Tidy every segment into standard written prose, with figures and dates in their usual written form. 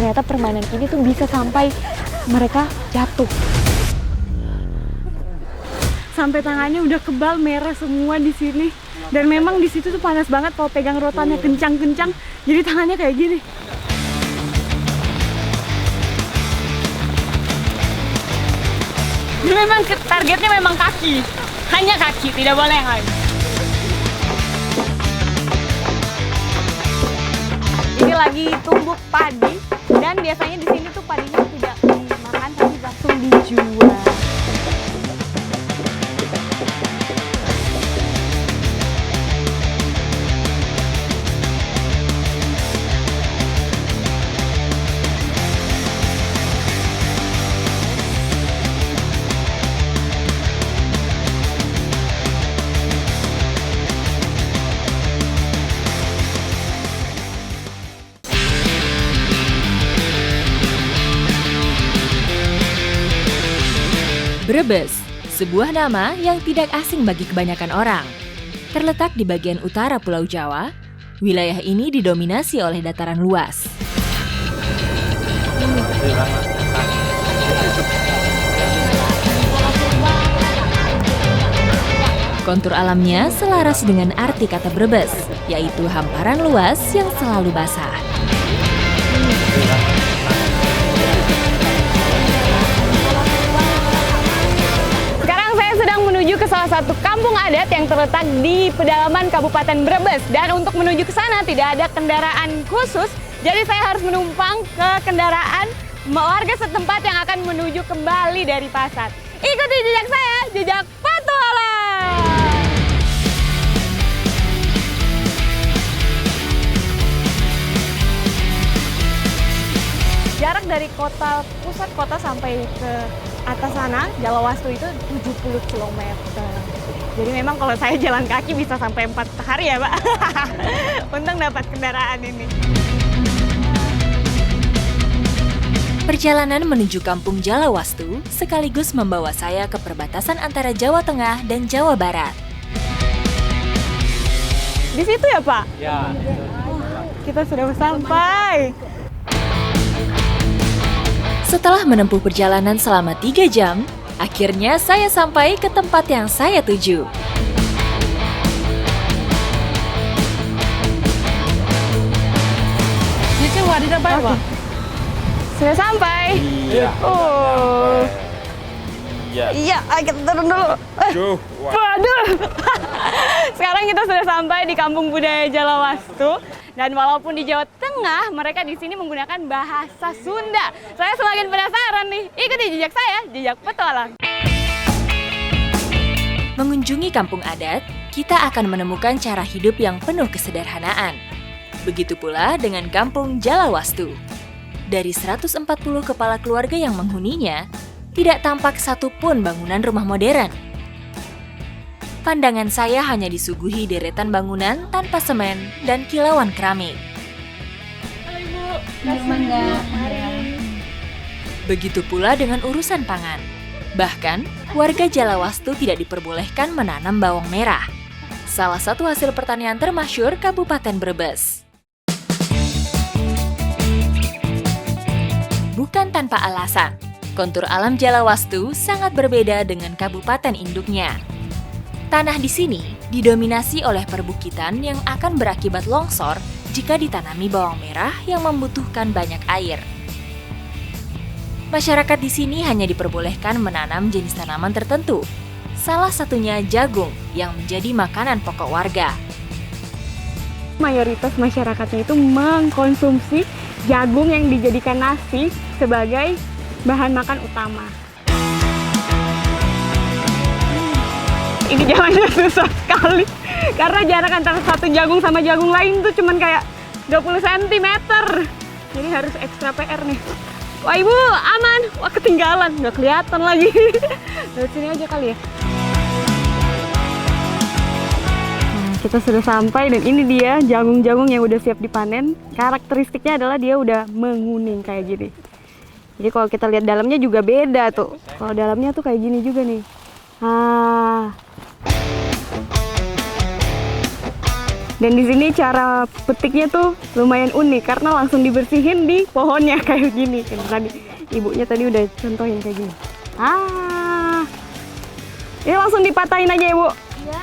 ternyata permainan ini tuh bisa sampai mereka jatuh. Sampai tangannya udah kebal merah semua di sini. Dan memang di situ tuh panas banget kalau pegang rotannya kencang-kencang. Jadi tangannya kayak gini. Ini memang targetnya memang kaki. Hanya kaki, tidak boleh yang lain. Ini lagi tumbuk padi dan biasanya di sini tuh padinya tidak dimakan tapi langsung dijual. Brebes, sebuah nama yang tidak asing bagi kebanyakan orang. Terletak di bagian utara Pulau Jawa, wilayah ini didominasi oleh dataran luas. Kontur alamnya selaras dengan arti kata Brebes, yaitu hamparan luas yang selalu basah. Menuju ke salah satu kampung adat yang terletak di pedalaman Kabupaten Brebes. Dan untuk menuju ke sana tidak ada kendaraan khusus, jadi saya harus menumpang ke kendaraan warga setempat yang akan menuju kembali dari pasar. Ikuti jejak saya, jejak petualang! Jarak dari pusat kota sampai ke atas sana, Jalawastu itu 70 km. Jadi memang kalau saya jalan kaki bisa sampai 4 hari ya, Pak. Untung dapat kendaraan ini. Perjalanan menuju kampung Jalawastu sekaligus membawa saya ke perbatasan antara Jawa Tengah dan Jawa Barat. Di situ ya, Pak? Ya. Kita sudah sampai. Setelah menempuh perjalanan selama 3 jam, akhirnya saya sampai ke tempat yang saya tuju. Sudah sampai. Iya. Oh. Iya. Iya, ayo kita turun dulu. Waduh. Sekarang kita sudah sampai di Kampung Budaya Jalawastu. Dan walaupun di Jawa Tengah, mereka di sini menggunakan bahasa Sunda. Saya semakin penasaran nih. Ikuti jejak saya, jejak petualang. Mengunjungi kampung adat, kita akan menemukan cara hidup yang penuh kesederhanaan. Begitu pula dengan kampung Jalawastu. Dari 140 kepala keluarga yang menghuninya, tidak tampak satupun bangunan rumah modern. Pandangan saya hanya disuguhi deretan bangunan tanpa semen dan kilauan keramik. Halo Ibu, Begitu pula dengan urusan pangan. Bahkan, warga Jalawastu tidak diperbolehkan menanam bawang merah. Salah satu hasil pertanian termasyhur Kabupaten Brebes. Bukan tanpa alasan, kontur alam Jalawastu sangat berbeda dengan kabupaten induknya. Tanah di sini didominasi oleh perbukitan yang akan berakibat longsor jika ditanami bawang merah yang membutuhkan banyak air. Masyarakat di sini hanya diperbolehkan menanam jenis tanaman tertentu, salah satunya jagung yang menjadi makanan pokok warga. mayoritas masyarakatnya itu mengkonsumsi jagung yang dijadikan nasi sebagai bahan makan utama. Ini jalannya susah sekali karena jarak antara satu jagung sama jagung lain tuh cuman kayak 20 cm. Jadi harus ekstra PR nih. Wah ibu, aman. Wah ketinggalan, nggak kelihatan lagi. Dari sini aja kali ya. Kita sudah sampai dan ini dia jagung-jagung yang udah siap dipanen. Karakteristiknya adalah dia udah menguning kayak gini. Jadi kalau kita lihat dalamnya juga beda tuh. Kalau dalamnya tuh kayak gini juga nih. Dan di sini cara petiknya tuh lumayan unik karena langsung dibersihin di pohonnya kayak gini. Kan tadi ibunya tadi udah contohin kayak gini. Ini langsung dipatahin aja, Ibu. Iya.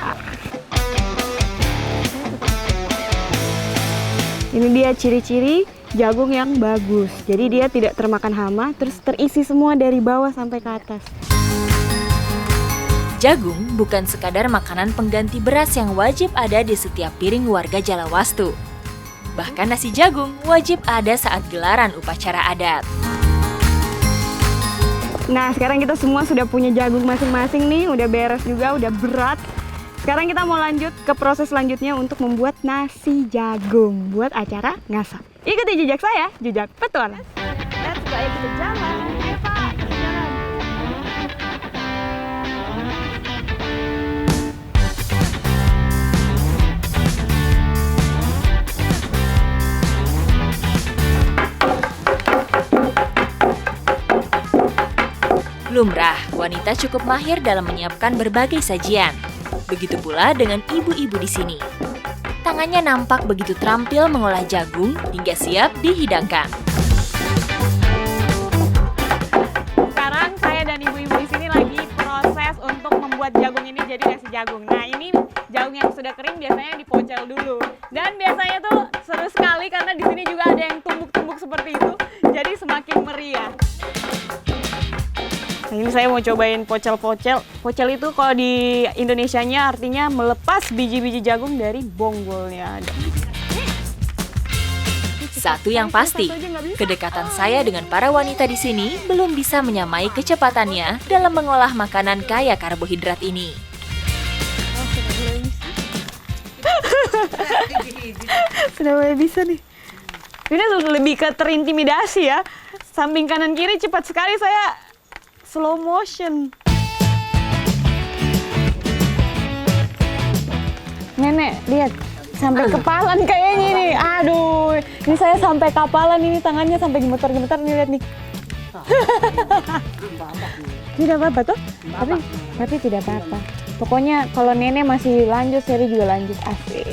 Ini dia ciri-ciri jagung yang bagus. Jadi dia tidak termakan hama, terus terisi semua dari bawah sampai ke atas. Jagung bukan sekadar makanan pengganti beras yang wajib ada di setiap piring warga Jalawastu. Bahkan nasi jagung wajib ada saat gelaran upacara adat. Nah, sekarang kita semua sudah punya jagung masing-masing nih, udah beres juga, udah berat. Sekarang kita mau lanjut ke proses selanjutnya untuk membuat nasi jagung buat acara ngasak. Ikuti jejak saya, jejak petualang. Let's go, ayo kita jalan. Ayo Pak, kita jalan. Lumrah, wanita cukup mahir dalam menyiapkan berbagai sajian. Begitu pula dengan ibu-ibu di sini. Tangannya nampak begitu terampil mengolah jagung hingga siap dihidangkan. Sekarang saya dan ibu-ibu di sini lagi proses untuk membuat jagung ini jadi nasi jagung. Nah, ini jagung yang sudah kering biasanya dipocel dulu. Dan biasanya tuh seru sekali karena di sini juga ada yang tumbuk-tumbuk seperti itu. Jadi semakin meriah. Nah, ini saya mau cobain pocel-pocel. Pocel itu kalau di Indonesianya artinya melepas biji-biji jagung dari bonggolnya. Satu yang pasti, kedekatan saya dengan para wanita di sini belum bisa menyamai kecepatannya dalam mengolah makanan kaya karbohidrat ini. Sudah mulai bisa nih. Ini lebih ke terintimidasi ya. Samping kanan kiri cepat sekali saya slow motion. Nenek, lihat. Sampai kepalan kayaknya nih. Aduh, ini saya sampai kapalan ini tangannya sampai gemetar-gemetar nih, lihat nih. Tidak apa-apa tuh? Tapi tidak apa-apa. Pokoknya kalau nenek masih lanjut, Seri juga lanjut. Asik.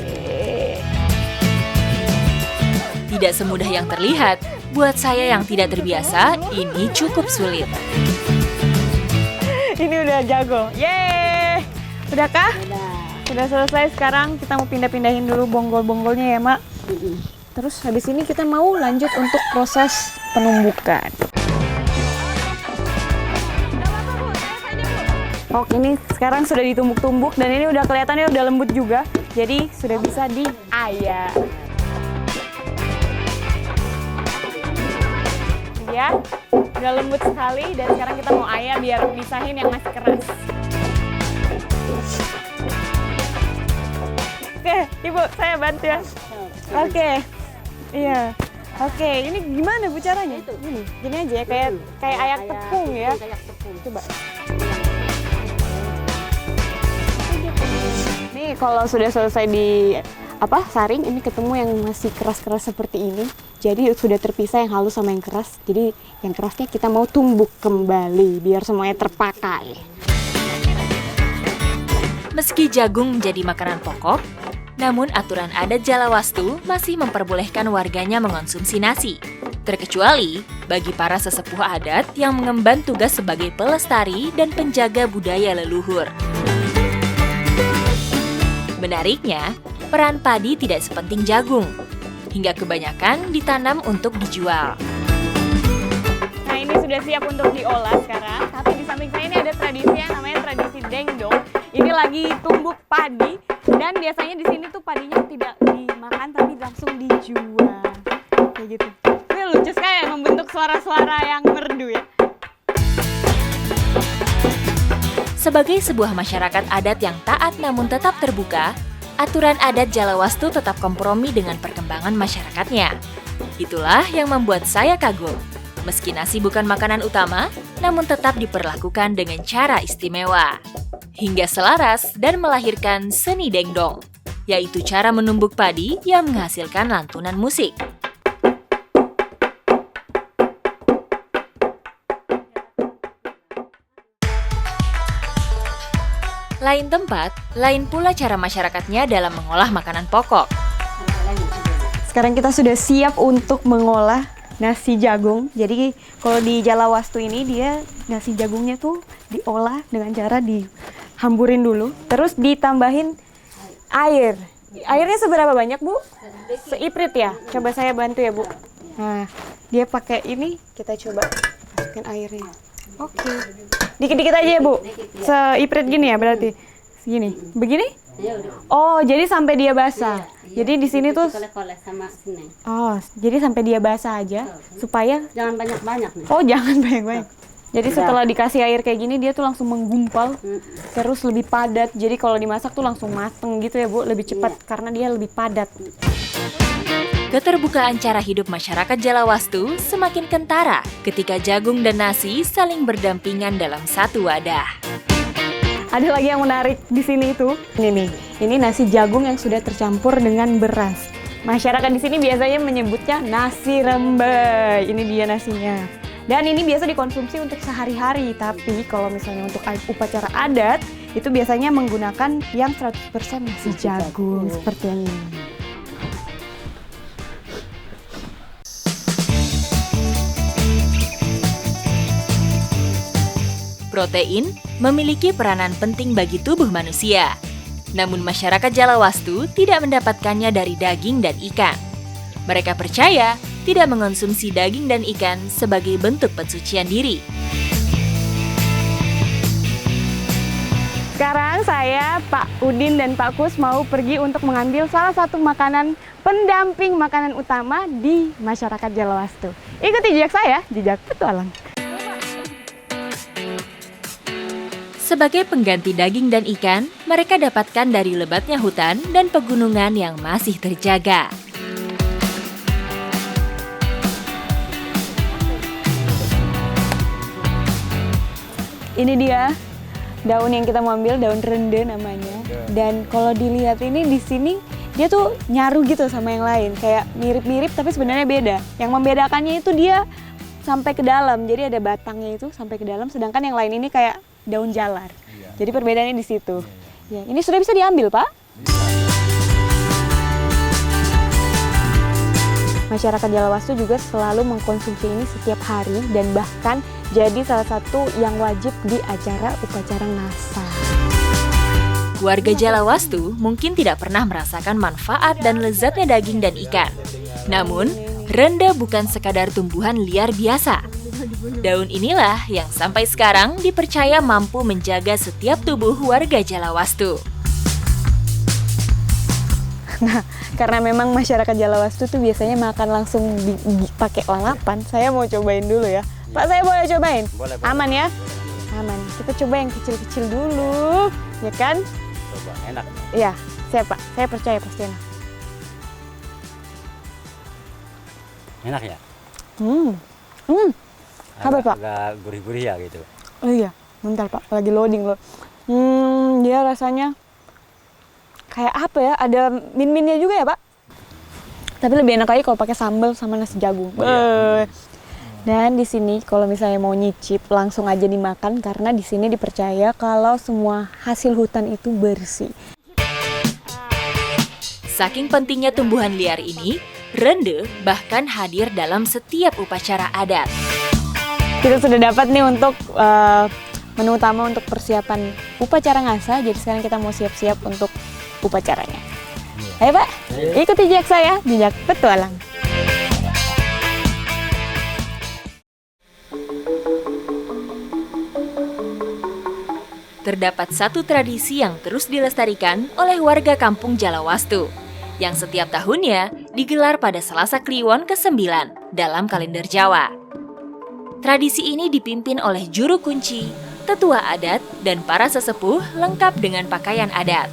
Tidak semudah yang terlihat, buat saya yang tidak terbiasa, ini cukup sulit. Ini udah jago. Yeay! Sudahkah? Sudah selesai, sekarang kita mau pindah-pindahin dulu bonggol-bonggolnya ya, Mak. Terus habis ini kita mau lanjut untuk proses penumbukan. Oke, ini sekarang sudah ditumbuk-tumbuk dan ini udah kelihatannya udah lembut juga. Jadi sudah bisa diayak. Ya, udah lembut sekali dan sekarang kita mau ayak biar misahin yang masih keras. Oke, Ibu, saya bantu ya. Oke, iya. Oke, ini gimana Bu caranya? Gini aja ya, kayak ayak tepung ya. Coba. Nih kalau sudah selesai di saring, ini ketemu yang masih keras-keras seperti ini. Jadi sudah terpisah yang halus sama yang keras. Jadi yang kerasnya kita mau tumbuk kembali biar semuanya terpakai. Meski jagung menjadi makanan pokok, namun aturan adat Jalawastu masih memperbolehkan warganya mengonsumsi nasi. Terkecuali bagi para sesepuh adat yang mengemban tugas sebagai pelestari dan penjaga budaya leluhur. Menariknya, peran padi tidak sepenting jagung, hingga kebanyakan ditanam untuk dijual. Nah, ini sudah siap untuk diolah sekarang, tapi di samping saya ini ada tradisi yang namanya tradisi dengdong. Ini lagi tumbuk padi, dan biasanya di sini tuh padinya tidak dimakan, tapi langsung dijual. Kayak gitu. Ini lucu sekali ya, membentuk suara-suara yang merdu ya. Sebagai sebuah masyarakat adat yang taat namun tetap terbuka, aturan adat Jalawastu tetap kompromi dengan perkembangan masyarakatnya. Itulah yang membuat saya kagum. Meski nasi bukan makanan utama, namun tetap diperlakukan dengan cara istimewa. Hingga selaras dan melahirkan seni dengdong, yaitu cara menumbuk padi yang menghasilkan lantunan musik. Lain tempat, lain pula cara masyarakatnya dalam mengolah makanan pokok. Sekarang kita sudah siap untuk mengolah nasi jagung. Jadi kalau di Jalawastu ini dia nasi jagungnya tuh diolah dengan cara dihamburin dulu, terus ditambahin air. Airnya seberapa banyak, Bu? Seiprit ya? Coba saya bantu ya, Bu. Nah, dia pakai ini, kita coba masukin airnya. Oke. Dikit-dikit aja ya, Bu? Seiprit gini ya berarti? Segini? Begini? Oh, jadi sampai dia basah. Jadi di sini tuh oh, jadi sampai dia basah aja supaya Jangan banyak-banyak nih. oh, jangan banyak-banyak. Jadi setelah dikasih air kayak gini dia tuh langsung menggumpal, terus lebih padat. Jadi kalau dimasak tuh langsung mateng gitu ya, Bu, lebih cepat karena dia lebih padat. Keterbukaan cara hidup masyarakat Jalawastu semakin kentara ketika jagung dan nasi saling berdampingan dalam satu wadah. Ada lagi yang menarik di sini itu. Ini nih, ini nasi jagung yang sudah tercampur dengan beras. Masyarakat di sini biasanya menyebutnya nasi rembey. Ini dia nasinya. Dan ini biasa dikonsumsi untuk sehari-hari, tapi kalau misalnya untuk upacara adat, itu biasanya menggunakan yang 100% nasi jagung, seperti yang ini. Protein memiliki peranan penting bagi tubuh manusia. Namun masyarakat Jalawastu tidak mendapatkannya dari daging dan ikan. Mereka percaya tidak mengonsumsi daging dan ikan sebagai bentuk pensucian diri. Sekarang saya, Pak Udin dan Pak Kus mau pergi untuk mengambil salah satu makanan pendamping makanan utama di masyarakat Jalawastu. Ikuti jejak saya, jejak petualang. Sebagai pengganti daging dan ikan, mereka dapatkan dari lebatnya hutan dan pegunungan yang masih terjaga. Ini dia daun yang kita mau ambil, daun rende namanya. Dan kalau dilihat ini di sini dia tuh nyaru gitu sama yang lain, kayak mirip-mirip tapi sebenarnya beda. Yang membedakannya itu dia sampai ke dalam, jadi ada batangnya itu sampai ke dalam, sedangkan yang lain ini kayak daun jalar. Jadi perbedaannya di situ. Ya, ini sudah bisa diambil, Pak? Masyarakat Jalawastu juga selalu mengkonsumsi ini setiap hari dan bahkan jadi salah satu yang wajib di acara upacara ngasa. Warga Jalawastu mungkin tidak pernah merasakan manfaat dan lezatnya daging dan ikan. Namun, rende bukan sekadar tumbuhan liar biasa. Daun inilah yang sampai sekarang dipercaya mampu menjaga setiap tubuh warga Jalawastu. Nah, karena memang masyarakat Jalawastu tuh biasanya makan langsung pakai lalapan, saya mau cobain dulu ya. Pak, saya boleh cobain? Boleh. Aman ya? Aman. Kita coba yang kecil-kecil dulu, ya kan? Coba, enak. Iya, siap Pak. Saya percaya pasti enak. Enak ya? Apa Pak? Agak gurih-gurih ya gitu. Oh iya, bentar Pak, lagi loading loh. Dia rasanya kayak apa ya? Ada min-minnya juga ya Pak? Tapi lebih enak lagi kalau pakai sambal sama nasi jagung. Dan di sini kalau misalnya mau nyicip langsung aja dimakan karena di sini dipercaya kalau semua hasil hutan itu bersih. Saking pentingnya tumbuhan liar ini, rende bahkan hadir dalam setiap upacara adat. Kita sudah dapat nih untuk menu utama untuk persiapan upacara ngasa. Jadi sekarang kita mau siap-siap untuk upacaranya. Ayo Pak, ikuti jejak saya, jejak petualang. Terdapat satu tradisi yang terus dilestarikan oleh warga kampung Jalawastu, yang setiap tahunnya digelar pada Selasa Kliwon ke-9 dalam kalender Jawa. Tradisi ini dipimpin oleh juru kunci, tetua adat, dan para sesepuh lengkap dengan pakaian adat.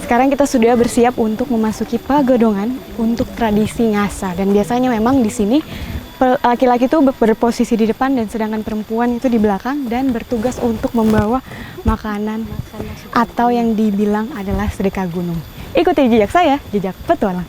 Sekarang kita sudah bersiap untuk memasuki pagodongan untuk tradisi ngasa. Dan biasanya memang di sini laki-laki itu berposisi di depan dan sedangkan perempuan itu di belakang dan bertugas untuk membawa makanan atau yang dibilang adalah sedekah gunung. Ikuti jejak saya, jejak petualang.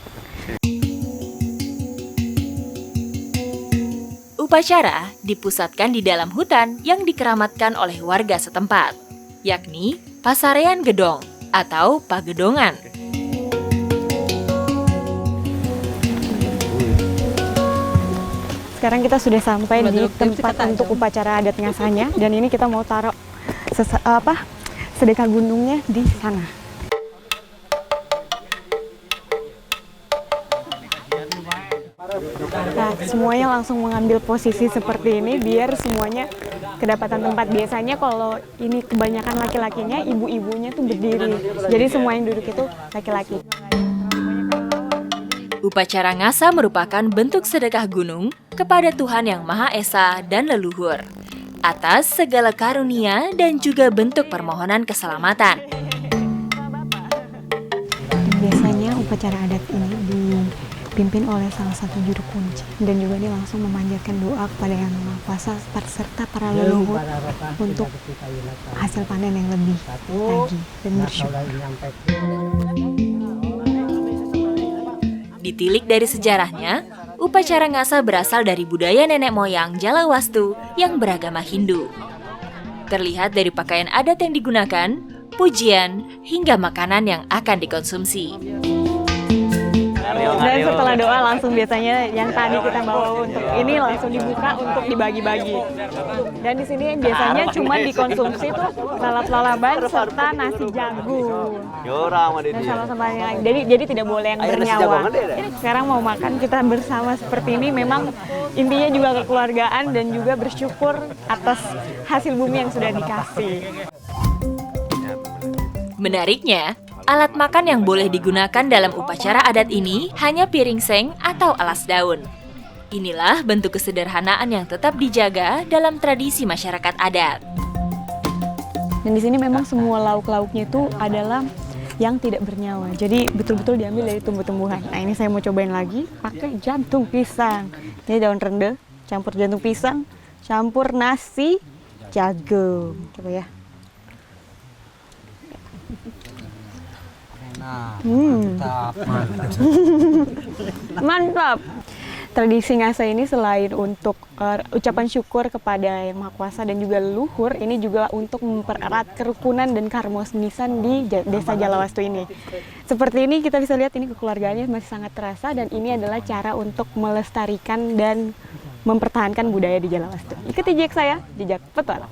Upacara dipusatkan di dalam hutan yang dikeramatkan oleh warga setempat. yakni Pasarean Gedong atau Pagedongan. Sekarang kita sudah sampai di tempat untuk upacara adat ngasanya, dan ini kita mau taruh sedekah gunungnya di sana. Nah, semuanya langsung mengambil posisi seperti ini biar semuanya kedapatan tempat. Biasanya kalau ini kebanyakan laki-lakinya, ibu-ibunya tuh berdiri. Jadi semua yang duduk itu laki-laki. Upacara ngasa merupakan bentuk sedekah gunung kepada Tuhan Yang Maha Esa dan leluhur atas segala karunia dan juga bentuk permohonan keselamatan. Biasanya upacara adat ini dipimpin oleh salah satu juru kunci, dan juga dia langsung memanjatkan doa kepada Yang Maha Kuasa serta para leluhur untuk hasil panen yang lebih lagi dan bersyukur. Ditilik dari sejarahnya, upacara ngasa berasal dari budaya nenek moyang Jalawastu yang beragama Hindu. Terlihat dari pakaian adat yang digunakan, pujian, hingga makanan yang akan dikonsumsi. Dan setelah doa langsung biasanya yang tadi kita bawa untuk ini langsung dibuka untuk dibagi-bagi. Dan di sini biasanya cuma dikonsumsi tuh salad lalaban serta nasi jagung. Dan sama-sama yang lain. Jadi tidak boleh yang bernyawa. Sekarang mau makan kita bersama seperti ini, memang intinya juga kekeluargaan dan juga bersyukur atas hasil bumi yang sudah dikasih. Menariknya, alat makan yang boleh digunakan dalam upacara adat ini hanya piring seng atau alas daun. Inilah bentuk kesederhanaan yang tetap dijaga dalam tradisi masyarakat adat. Dan di sini memang semua lauk-lauknya itu adalah yang tidak bernyawa. Jadi betul-betul diambil dari tumbuh-tumbuhan. Nah, ini saya mau cobain lagi pakai jantung pisang. Ini daun rendah, campur jantung pisang, campur nasi jagung. Coba ya. Mantap. Tradisi ngasa ini selain untuk ucapan syukur kepada Yang Maha Kuasa dan juga leluhur, ini juga untuk mempererat kerukunan dan keharmonisan di desa Jalawastu ini. Seperti ini kita bisa lihat ini kekeluargaannya masih sangat terasa, dan ini adalah cara untuk melestarikan dan mempertahankan budaya di Jalawastu. Ikuti jejak saya, jejak petualang.